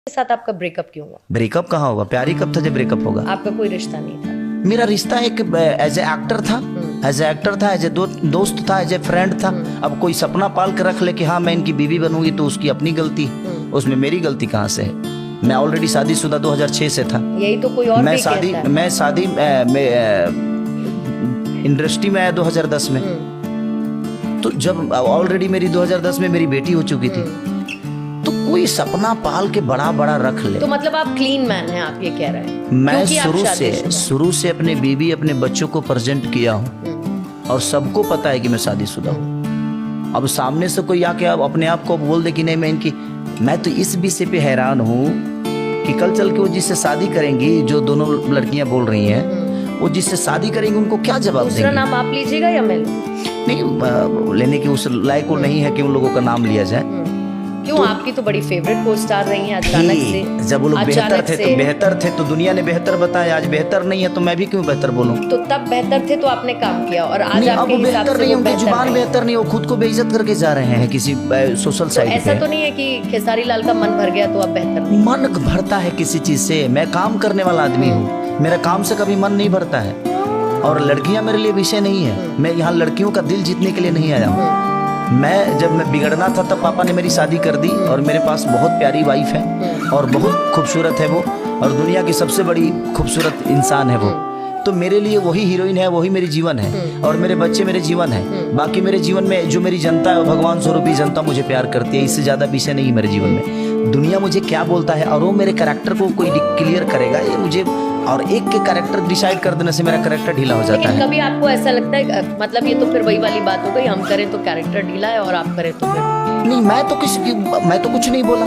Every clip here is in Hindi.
के साथ आपका ब्रेकअप क्यों हुआ? ब्रेकअप कहाँ होगा, प्यार ही कब था जब ब्रेकअप होगा। आपका कोई रिश्ता नहीं था? मेरा रिश्ता एक एज ए एक्टर था, एज ए दोस्त था, एज ए फ्रेंड था। अब कोई सपना पाल के रख ले कि हाँ मैं इनकी बीवी बनूंगी तो उसकी अपनी गलती, उसमें मेरी गलती कहाँ से है। मैं ऑलरेडी शादीशुदा 2006 से था। यही तो कोई और मैं भी कहता है। मैं शादी इंडस्ट्री में आया 2010 में। तो जब ऑलरेडी मेरी 2010 में मेरी बेटी हो चुकी थी, तो कोई सपना पाल के बड़ा बड़ा रख ले। तो मतलब आप क्लीन मैन हैं, आप ये कह रहे हैं? मैं शुरू से अपने बीवी अपने बच्चों को प्रेजेंट किया हूँ और सबको पता है कि मैं शादीशुदा हूँ। अब सामने से कोई आके अब अपने आप को बोल दे कि नहीं मैं तो इस विषय पे हैरान हूँ कि कल चल के वो जिससे शादी करेंगी, जो दोनों लड़कियां बोल रही हैं, वो जिससे शादी करेंगी उनको क्या जवाब देंगी? दूसरा नाम आप लीजिएगा या मैं? नहीं, लेने की उस लायक वो नहीं है कि उन लोगों का नाम लिया जाए। क्यों? तो आपकी तो बड़ी फेवरेट को स्टार रही हैं अचानक से। जब वो लोग बेहतर थे तो दुनिया ने बेहतर बताया, आज बेहतर नहीं है तो मैं भी क्यों बेहतर बोलूं? तो तब बेहतर थे तो आपने काम किया और आज आपके हिसाब से नहीं, उनकी जुबान बेहतर नहीं, वो खुद को बेइज्जत करके जा रहे हैं किसी सोशल साइट पे। ऐसा तो नहीं है कि खेसारी लाल का मन भर गया तो अब बेहतर नहीं? मन भरता है किसी चीज से। मैं काम करने वाला आदमी हूँ, मेरा काम से कभी मन नहीं भरता है। और लड़कियां मेरे लिए विषय नहीं है। मैं यहाँ लड़कियों का दिल जीतने के लिए नहीं आया हूँ। जब मैं बिगड़ना था तब पापा ने मेरी शादी कर दी और मेरे पास बहुत प्यारी वाइफ है और बहुत खूबसूरत है वो, और दुनिया की सबसे बड़ी खूबसूरत इंसान है वो। तो मेरे लिए वही हीरोइन है, वही मेरी जीवन है और मेरे बच्चे मेरे जीवन है। बाकी मेरे जीवन में जो मेरी जनता है, भगवान स्वरूपी जनता मुझे प्यार करती है। इससे ज्यादा विषय नहीं मेरे जीवन में। दुनिया मुझे क्या बोलता है और वो मेरे कैरेक्टर को कोई क्लियर करेगा, ये मुझे, और एक के कैरेक्टर डिसाइड कर देने से मेरा कैरेक्टर ढीला हो जाता है। कभी आपको ऐसा लगता है, मतलब ये तो फिर वही वाली बात हो गई, हम करें तो कैरेक्टर ढीला है और आप करें तो फिर नहीं? मैं तो कुछ नहीं बोला।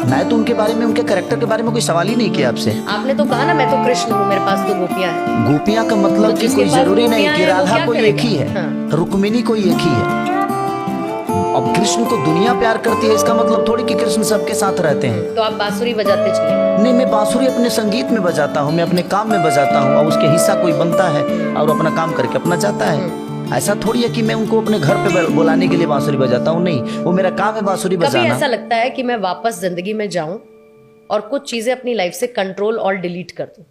मैं तो उनके बारे में, उनके कैरेक्टर के बारे में कोई सवाल ही नहीं किया आपसे। आपने तो कहा ना मैं तो कृष्ण हूँ, मेरे पास तो गोपियाँ हैं। गोपियाँ का मतलब कि कोई जरूरी नहीं कि राधा कोई एक ही है, रुक्मिणी कोई एक ही है। अब कृष्ण को दुनिया प्यार करती है, इसका मतलब थोड़ी कि कृष्ण सबके साथ रहते हैं। तो आप बांसुरी बजाते चले? नहीं, मैं बांसुरी अपने संगीत में बजाता हूँ, मैं अपने काम में बजाता हूँ और उसके हिस्सा कोई बनता है और अपना काम करके अपना जाता है। ऐसा थोड़ी है कि मैं उनको अपने घर पे बुलाने के लिए बांसुरी बजाता हूँ। नहीं, वो मेरा काम है बांसुरी बजाना। कभी ऐसा लगता है कि मैं वापस जिंदगी में जाऊं और कुछ चीजें अपनी लाइफ से कंट्रोल और डिलीट कर दूं?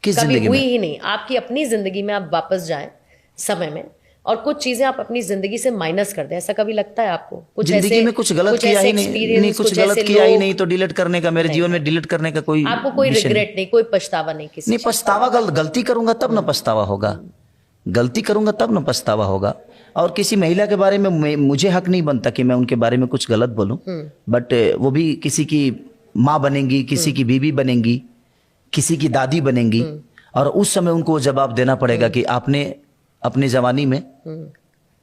किस कभी जिंदगी हुई में? ही नहीं। आपकी अपनी जिंदगी में आप वापस जाएं समय में और कुछ चीजें आप अपनी जिंदगी से माइनस कर दें, ऐसा कभी लगता है आपको? कुछ जिंदगी में कुछ गलत किया ही नहीं, कुछ गलत किया ही नहीं तो डिलीट करने का, मेरे जीवन में डिलीट करने का कोई आपको कोई रिग्रेट नहीं, कोई पछतावा नहीं? किसी नहीं पछतावा, गलती करूंगा तब ना पछतावा होगा, गलती करूंगा तब ना पछतावा होगा। और किसी महिला के बारे में मुझे हक नहीं बनता कि मैं उनके बारे में कुछ गलत बोलूं, बट वो भी किसी की माँ बनेंगी, किसी की बीवी बनेंगी, किसी की दादी बनेंगी, और उस समय उनको जवाब देना पड़ेगा कि आपने अपने जवानी में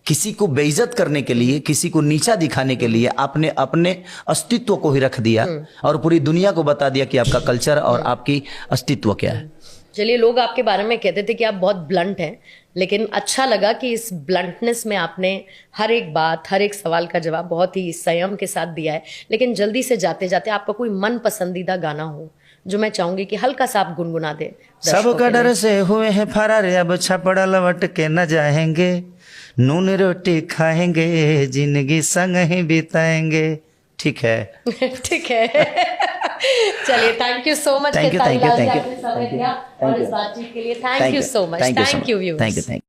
किसी को बेइज्जत करने के लिए, किसी को नीचा दिखाने के लिए आपने अपने अस्तित्व को ही रख दिया और पूरी दुनिया को बता दिया कि आपका कल्चर और आपकी अस्तित्व क्या है। चलिए, लोग आपके बारे में कहते थे कि आप बहुत ब्लंट हैं, लेकिन अच्छा लगा कि इस ब्लंटनेस में आपने हर एक बात, हर एक सवाल का जवाब बहुत ही संयम के साथ दिया है। लेकिन जल्दी से जाते जाते आपका कोई मन पसंदीदा गाना हो जो मैं चाहूंगी कि हल्का सा आप गुनगुना दे। सबका डर से हुए हैं फरार, अब छपड़ा लौट के न जाएंगे, नून रोटी खाएंगे, जिंदगी संग ही बिताएंगे। ठीक है? ठीक है। चलिए, thank you so much. Thank you. और इस बातचीत के लिए thank you so much. Thank you.